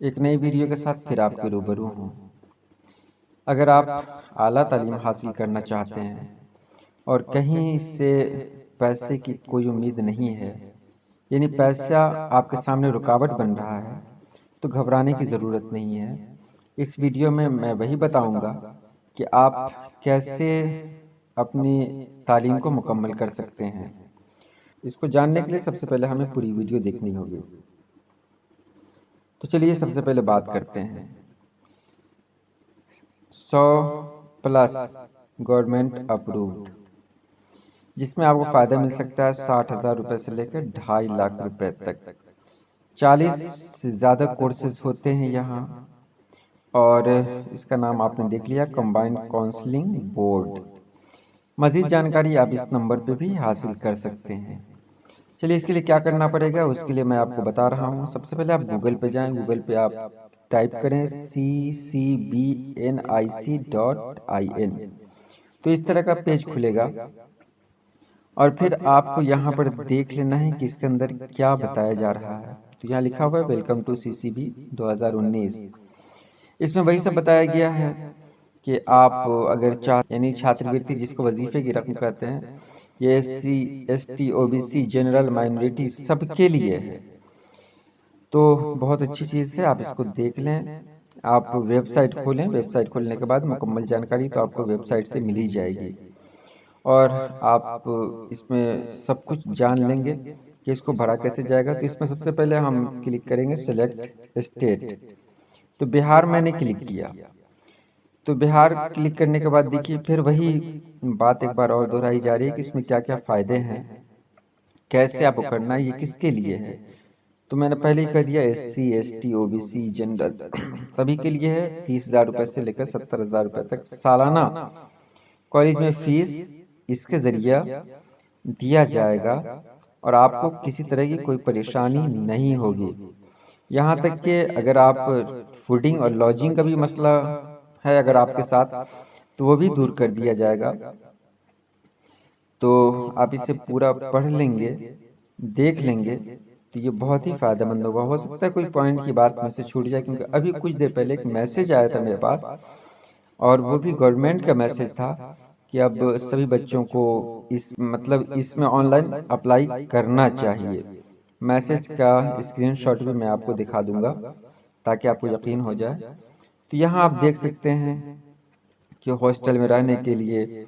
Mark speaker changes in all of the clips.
Speaker 1: एक नई वीडियो के साथ फिर आपके रूबरू हूँ। अगर आप आला तालीम हासिल करना चाहते हैं और कहीं से पैसे की कोई उम्मीद नहीं है, यानी पैसा आपके सामने रुकावट बन रहा है, तो घबराने की ज़रूरत नहीं है। इस वीडियो में मैं वही बताऊंगा कि आप कैसे अपनी तालीम को मुकम्मल कर सकते हैं। इसको जानने के लिए सबसे पहले हमें पूरी वीडियो देखनी होगी। तो चलिए सबसे पहले बात करते हैं 100+ गवर्नमेंट अप्रूव्ड, जिसमें आपको फ़ायदा मिल सकता है 60,000 रुपये से लेकर 2.5 लाख रुपए तक। 40 से ज़्यादा कोर्सेज होते हैं यहाँ, और इसका नाम आपने देख लिया, कंबाइंड काउंसलिंग बोर्ड। मज़ीद जानकारी आप इस नंबर पे भी हासिल कर सकते हैं। चलिए इसके लिए क्या करना पड़ेगा उसके लिए मैं आपको बता रहा हूँ। सबसे पहले आप गूगल पे जाएं, गूगल पे आप टाइप करें CCBNIC.in, तो इस तरह का पेज खुलेगा और फिर आपको यहाँ पर देख लेना है कि इसके अंदर क्या बताया जा रहा है। तो यहाँ लिखा हुआ है वेलकम टू CCB 2019। इसमें वही सब बताया गया है कि आप अगर यानी छात्रवृत्ति जिसको वजीफे की रकम कहते हैं, ये SC, ST, OBC, general, minority सबके लिए है। तो बहुत अच्छी चीज़ है, आप इसको देख लें। आप वेबसाइट खोलें, वेबसाइट खोलने के बाद मुकम्मल जानकारी तो आपको वेबसाइट से मिल ही जाएगी, और आप इसमें सब कुछ जान लेंगे कि इसको भरा कैसे जाएगा। तो इसमें सबसे पहले हम क्लिक करेंगे सेलेक्ट स्टेट। तो बिहार मैंने क्लिक किया। तो बिहार क्लिक करने के बाद देखिए फिर वही बात एक बार और दोहराई जा रही है कि इसमें क्या क्या फ़ायदे हैं, कैसे आपको करना है, ये किसके लिए है। तो मैंने पहले ही कह दिया SC, ST, OBC, जनरल सभी के लिए है। 30,000 रुपये से लेकर 70,000 रुपये तक सालाना कॉलेज में फीस इसके ज़रिए दिया जाएगा, और आपको किसी तरह की कोई परेशानी नहीं होगी। यहाँ तक कि अगर आप फूडिंग और लॉजिंग का भी मसला है अगर आपके साथ, तो वो भी दूर कर दिया जाएगा। तो आप इसे पूरा पढ़ लेंगे, देख लेंगे, तो ये बहुत ही फ़ायदेमंद होगा। हो सकता है कोई पॉइंट की बात मुझसे छूट जाए, क्योंकि अभी कुछ देर पहले एक मैसेज आया था मेरे पास, और वो भी गवर्नमेंट का मैसेज था कि अब सभी बच्चों को इसमें ऑनलाइन अप्लाई करना चाहिए। मैसेज का स्क्रीनशॉट भी मैं आपको दिखा दूंगा ताकि आपको यकीन हो जाए। तो यहाँ आप देख सकते हैं कि हॉस्टल में रहने के लिए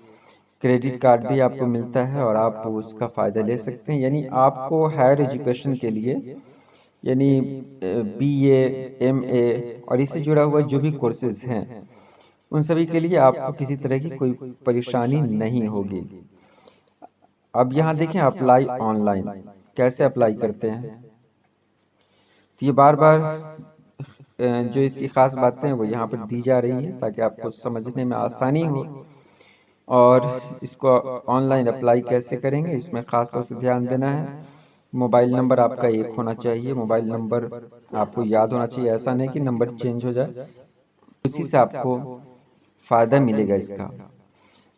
Speaker 1: क्रेडिट कार्ड भी आपको मिलता है और आप उसका फ़ायदा ले सकते हैं। यानी आपको हायर एजुकेशन के लिए, यानी BA, MA और इससे जुड़ा हुआ जो भी कोर्सेज हैं, उन सभी के लिए आपको किसी तरह की कोई परेशानी नहीं होगी। अब यहाँ देखें अप्लाई ऑनलाइन, कैसे अप्लाई करते हैं। तो ये बार बार जो इसकी ख़ास बातें हैं वो यहाँ पर दी जा रही हैं ताकि आपको समझने में आसानी हो। और इसको ऑनलाइन अप्लाई कैसे करेंगे इसमें ख़ास तौर से ध्यान देना है। मोबाइल नंबर आपका एक होना चाहिए, मोबाइल नंबर आपको याद होना चाहिए, ऐसा नहीं कि नंबर चेंज हो जाए, उसी से आपको फ़ायदा मिलेगा इसका।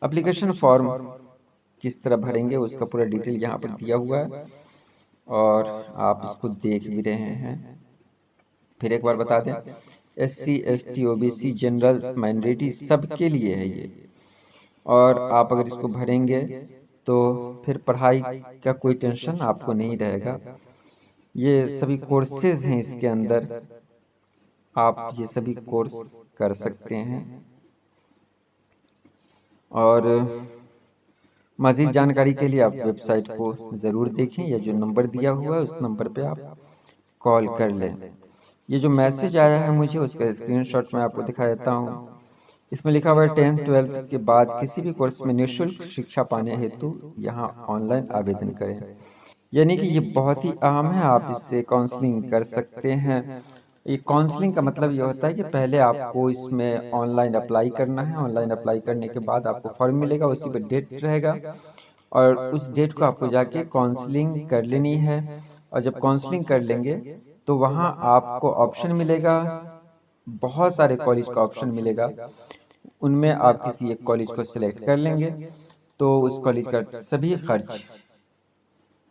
Speaker 1: एप्लीकेशन फॉर्म किस तरह भरेंगे उसका पूरा डिटेल यहाँ पर दिया हुआ है, और आप इसको देख भी रहे हैं। फिर एक बार बता दें, SC, ST, OBC, general, minority सबके लिए है ये। और आप अगर इसको भरेंगे तो फिर पढ़ाई का कोई टेंशन आपको नहीं रहेगा। ये सभी कोर्सेज हैं इसके अंदर, आप ये सभी कोर्स कर सकते हैं। और मज़ीद जानकारी के लिए आप वेबसाइट को ज़रूर देखें, या जो नंबर दिया हुआ है उस नंबर पे आप कॉल कर लें। ये जो मैसेज आया है मुझे उसका स्क्रीनशॉट मैं आपको दिखा देता हूँ। इसमें लिखा हुआ है 10th 12th के बाद किसी भी कोर्स में निःशुल्क शिक्षा पाने हेतु यहाँ ऑनलाइन आवेदन करें। यानी कि ये बहुत ही अहम है, आप इससे काउंसलिंग कर सकते हैं। ये काउंसलिंग का मतलब ये होता है कि पहले आपको इसमें ऑनलाइन अप्लाई करना है, ऑनलाइन अप्लाई करने के बाद आपको फॉर्म मिलेगा, उसी पर डेट रहेगा, और उस डेट को आपको जाके काउंसलिंग कर लेनी है। और जब काउंसलिंग कर लेंगे तो वहाँ आपको ऑप्शन मिलेगा, बहुत सारे कॉलेज का ऑप्शन मिलेगा, उनमें आप किसी एक कॉलेज को सिलेक्ट कर लेंगे, तो उस कॉलेज का सभी खर्च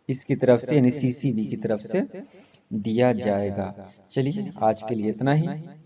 Speaker 1: इसकी तरफ से यानी CCB की तरफ से दिया जाएगा। चलिए आज के लिए इतना ही।